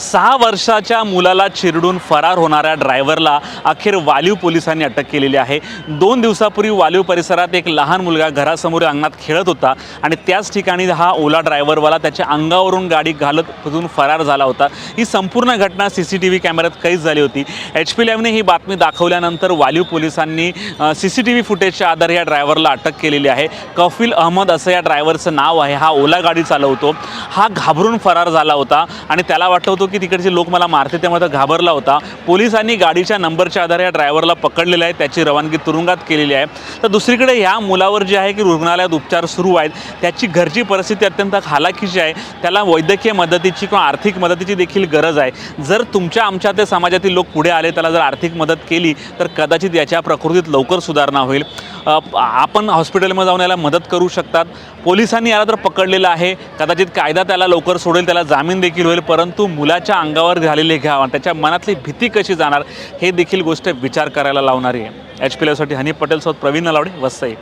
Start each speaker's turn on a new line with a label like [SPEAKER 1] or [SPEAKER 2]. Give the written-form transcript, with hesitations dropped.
[SPEAKER 1] 6 वर्षाच्या मुलाला चिरडून फरार होणाऱ्या ड्रायव्हरला अखेर वालीव पोलिसांनी अटक केलेली आहे। 2 दिवसापूर्वी वालीव परिसरात एक लहान मुलगा घरासमोर अंगणात खेळत होता आणि त्याच ठिकाणी हा ओला ड्रायव्हरवाला त्याच्या अंगावरून गाडी घालत तिथून फरार झाला होता। ही संपूर्ण घटना सीसीटीव्ही कॅमेऱ्यात कैद झाली होती। HP लाईव्हने ही बातमी दाखवल्यानंतर वालीव पोलिसांनी सीसीटीव्ही फुटेजच्या आधारे या ड्रायव्हरला अटक केलेली आहे। कफील अहमद असं या ड्रायव्हरचं नाव आहे। हा ओला गाडी चालवतो। हा घाबरून फरार झाला होता आणि त्याला वाटलं होतं की तिकडचे लोक मला मारते, त्यामुळे घाबरला होता। पोलिसांनी गाडीच्या नंबरच्या आधारे या ड्रायव्हरला पकडलेलं आहे, त्याची रवानगी तुरुंगात केलेली आहे। तर दुसरीकडे ह्या मुलावर जे आहे की रुग्णालयात उपचार सुरू आहेत, त्याची घरची परिस्थिती अत्यंत हालाकीची आहे। त्याला वैद्यकीय मदतीची किंवा आर्थिक मदतीची देखील गरज आहे। जर तुमच्या आमच्या ते समाजातील लोक पुढे आले, त्याला जर आर्थिक मदत केली तर कदाचित याच्या प्रकृतीत लवकर सुधारणा होईल। आपण हॉस्पिटलमध्ये जाऊन याला मदत करू शकतात। पोलिसांनी याला तर पकडलेलं आहे, कदाचित कायदा त्याला लवकर सोडेल, त्याला जामीन देखील होईल, परंतु मुलाच्या अंगावर झालेले घाव, त्याच्या मनातली भीती कशी जाणार हे देखील गोष्ट विचार करायला लावणारी आहे। HP लाईव्हसाठी हनी पटेल सोबत प्रवीण नलावडे, वसई।